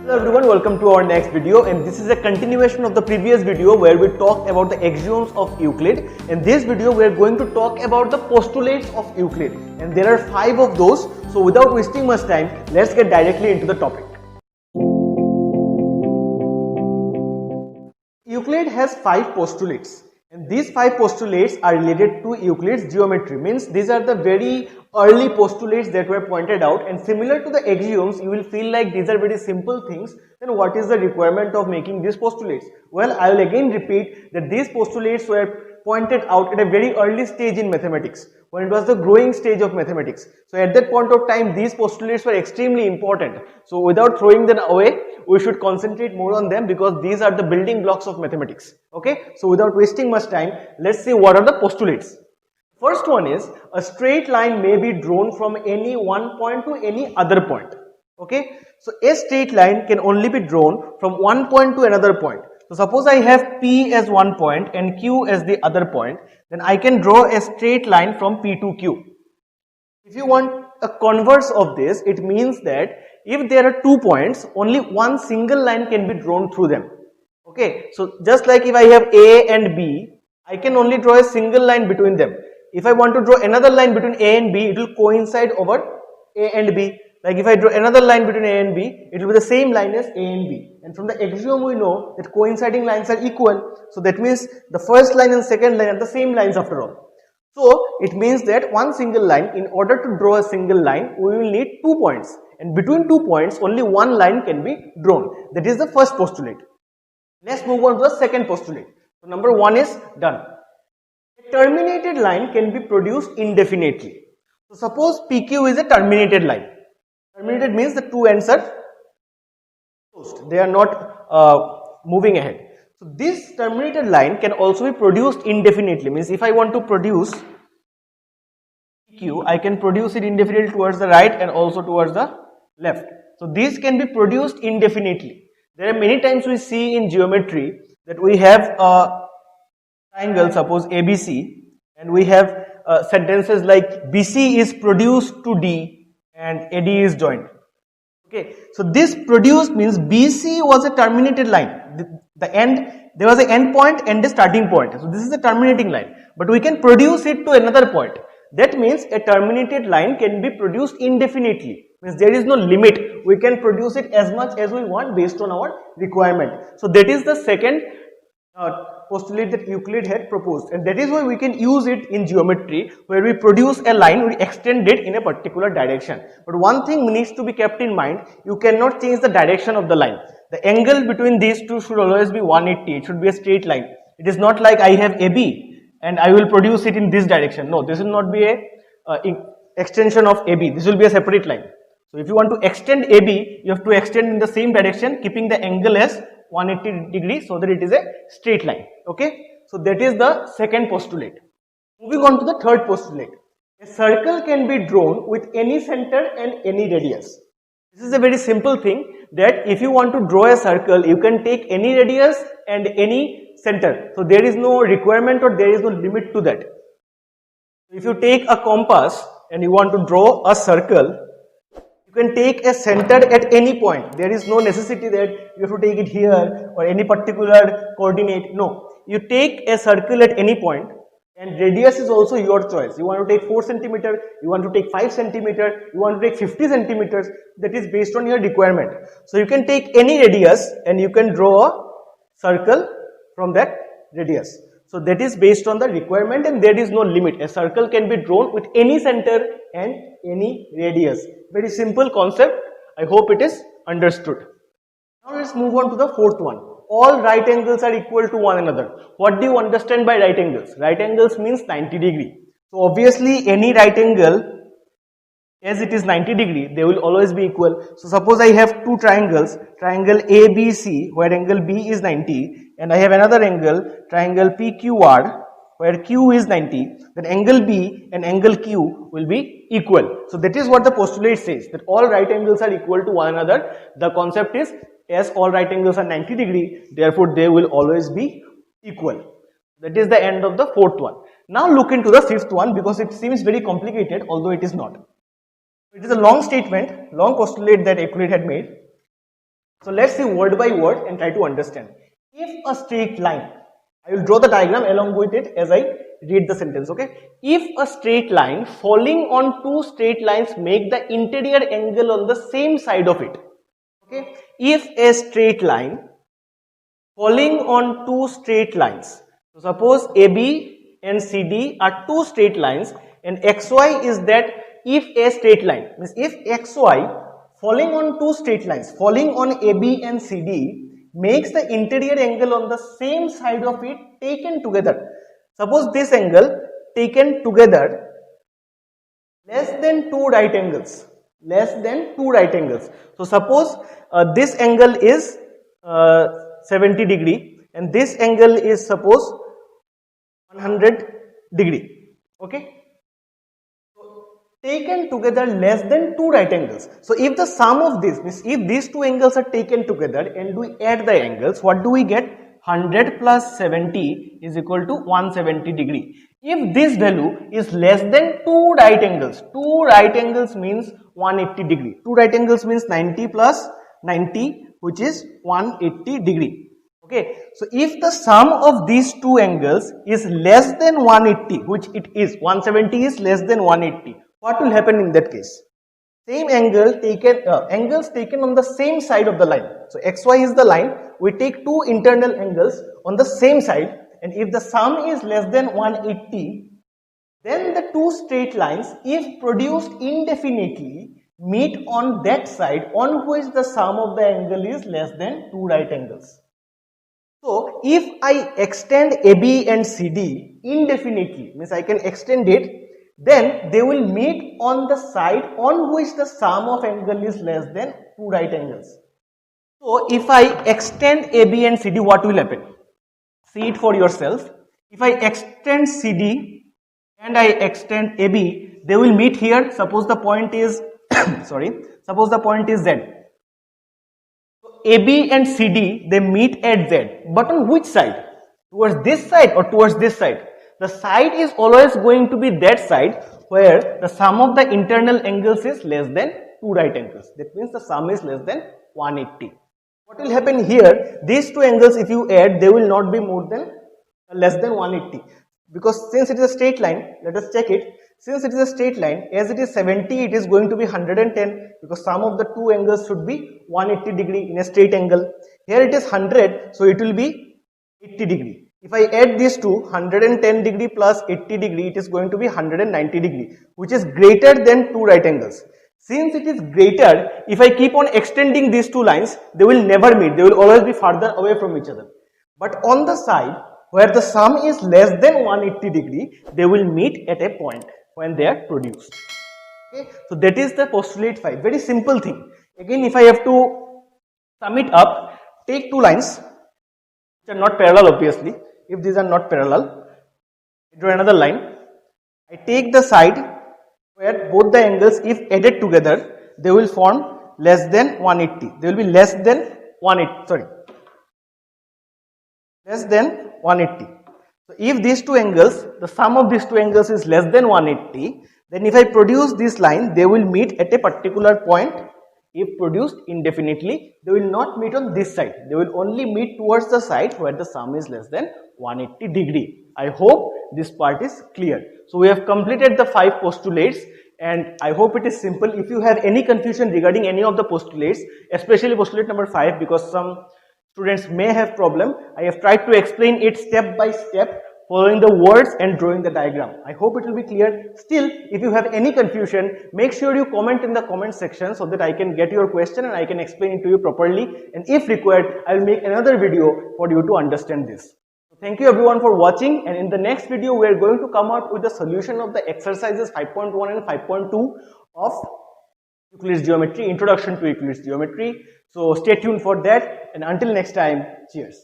Hello everyone, welcome to our next video, and this is a continuation of the previous video where we talked about the axioms of Euclid. In this video we are going to talk about the postulates of Euclid, and there are 5 of those. So without wasting much time, let's get directly into the topic. Euclid has 5 postulates, and these 5 postulates are related to Euclid's geometry. Means these are the very early postulates that were pointed out, and similar to the axioms, you will feel like these are very simple things. Then what is the requirement of making these postulates? Well, I will again repeat that these postulates were pointed out at a very early stage in mathematics, when it was the growing stage of mathematics. So at that point of time, these postulates were extremely important. So without throwing them away, we should concentrate more on them because these are the building blocks of mathematics. Okay, so without wasting much time, let's see what are the postulates. First one is a straight line may be drawn from any one point to any other point. Okay, so a straight line can only be drawn from one point to another point. So suppose I have P as one point and Q as the other point, then I can draw a straight line from P to Q. If you want a converse of this, it means that if there are 2 points, only one single line can be drawn through them. Okay, so just like if I have A and B, I can only draw a single line between them. If I want to draw another line between A and B, it will coincide over A and B. Like if I draw another line between A and B, it will be the same line as A and B. And from the axiom we know that coinciding lines are equal. So that means the first line and second line are the same lines after all. So it means that one single line, in order to draw a single line, we will need 2 points. And between 2 points, only one line can be drawn. That is the first postulate. Let's move on to the second postulate. So number 1 is done. A terminated line can be produced indefinitely. So suppose PQ is a terminated line. Terminated means the 2 ends are closed. They are not moving ahead. So this terminated line can also be produced indefinitely. Means if I want to produce PQ, I can produce it indefinitely towards the right and also towards the left. So these can be produced indefinitely. There are many times we see in geometry that we have a triangle, suppose ABC, and we have sentences like BC is produced to D and AD is joined. Okay, so this produced means BC was a terminated line. The end, there was an end point and a starting point. So this is a terminating line, but we can produce it to another point. That means a terminated line can be produced indefinitely. Means there is no limit. We can produce it as much as we want based on our requirement. So that is the second postulate that Euclid had proposed, and that is why we can use it in geometry, where we produce a line, we extend it in a particular direction. But one thing needs to be kept in mind: you cannot change the direction of the line. The angle between these two should always be 180. It should be a straight line. It is not like I have AB and I will produce it in this direction. No, this will not be a extension of AB. This will be a separate line. So if you want to extend AB, you have to extend in the same direction, keeping the angle as 180 degrees so that it is a straight line. Okay, so that is the second postulate. Moving on to the third postulate. A circle can be drawn with any center and any radius. This is a very simple thing, that if you want to draw a circle, you can take any radius and any center. So there is no requirement or there is no limit to that. If you take a compass and you want to draw a circle, you can take a center at any point. There is no necessity that you have to take it here or any particular coordinate. No, you take a circle at any point, and radius is also your choice. You want to take 4 centimeter, you want to take 5 centimeter, you want to take 50 centimeters. That is based on your requirement. So you can take any radius and you can draw a circle from that radius. So that is based on the requirement, and there is no limit. A circle can be drawn with any center and any radius. Very simple concept. I hope it is understood. Now let's move on to the fourth one. All right angles are equal to one another. What do you understand by right angles? Right angles means 90 degree. So obviously any right angle, as it is 90 degree, they will always be equal. So suppose I have two triangles, triangle ABC, where angle B is 90, and I have another angle, triangle PQR, where Q is 90, then angle B and angle Q will be equal. So that is what the postulate says, that all right angles are equal to one another. The concept is, as all right angles are 90 degree, therefore they will always be equal. That is the end of the fourth one. Now look into the fifth one, because it seems very complicated, although it is not. It is a long statement, long postulate that Euclid had made. So let's see word by word and try to understand. If a straight line, I will draw the diagram along with it as I read the sentence, okay? If a straight line falling on two straight lines make the interior angle on the same side of it, okay? If a straight line falling on two straight lines, so suppose AB and CD are two straight lines and XY is that if a straight line, means if XY falling on two straight lines, falling on AB and CD makes the interior angle on the same side of it taken together. Suppose this angle taken together less than two right angles, less than two right angles. So suppose this angle is 70 degree and this angle is suppose 100 degree, okay? Taken together less than two right angles. So if the sum of this means if these two angles are taken together and we add the angles, what do we get? 100 plus 70 is equal to 170 degree. If this value is less than two right angles means 180 degree. Two right angles means 90 plus 90, which is 180 degree. Okay, so if the sum of these two angles is less than 180, which it is, 170 is less than 180, what will happen in that case? Same angle taken, angles taken on the same side of the line. So XY is the line, we take two internal angles on the same side, and if the sum is less than 180, then the two straight lines, if produced indefinitely, meet on that side on which the sum of the angle is less than two right angles. So if I extend AB and CD indefinitely, means I can extend it, then they will meet on the side on which the sum of angle is less than two right angles. So if I extend AB and CD, what will happen? See it for yourself. If I extend CD and I extend AB, they will meet here. Suppose the point is suppose the point is Z. So AB and CD, they meet at Z, but on which side? Towards this side or towards this side? The side is always going to be that side where the sum of the internal angles is less than two right angles. That means the sum is less than 180. What will happen here? These two angles, if you add, they will not be more than less than 180. Because since it is a straight line, let us check it. Since it is a straight line, as it is 70, it is going to be 110 because sum of the two angles should be 180 degree in a straight angle. Here it is 100, so it will be 80 degree. If I add these two, 110 degree plus 80 degree, it is going to be 190 degree, which is greater than two right angles. Since it is greater, if I keep on extending these two lines, they will never meet. They will always be farther away from each other. But on the side, where the sum is less than 180 degree, they will meet at a point when they are produced. Okay, so that is the postulate 5. Very simple thing. Again, if I have to sum it up, take two lines which are not parallel, obviously. If these are not parallel, I draw another line. I take the side where both the angles, if added together, they will form less than 180. They will be less than 180. Less than 180. So if these two angles, the sum of these two angles is less than 180, then if I produce this line, they will meet at a particular point. If produced indefinitely, they will not meet on this side. They will only meet towards the side where the sum is less than 180 degree. I hope this part is clear. So we have completed the 5 postulates and I hope it is simple. If you have any confusion regarding any of the postulates, especially postulate number 5, because some students may have problem, I have tried to explain it step by step, following the words and drawing the diagram. I hope it will be clear. Still, if you have any confusion, make sure you comment in the comment section so that I can get your question and I can explain it to you properly. And if required, I will make another video for you to understand this. So thank you everyone for watching, and in the next video, we are going to come out with the solution of the exercises 5.1 and 5.2 of Euclid's Geometry, Introduction to Euclid's Geometry. So stay tuned for that, and until next time, cheers.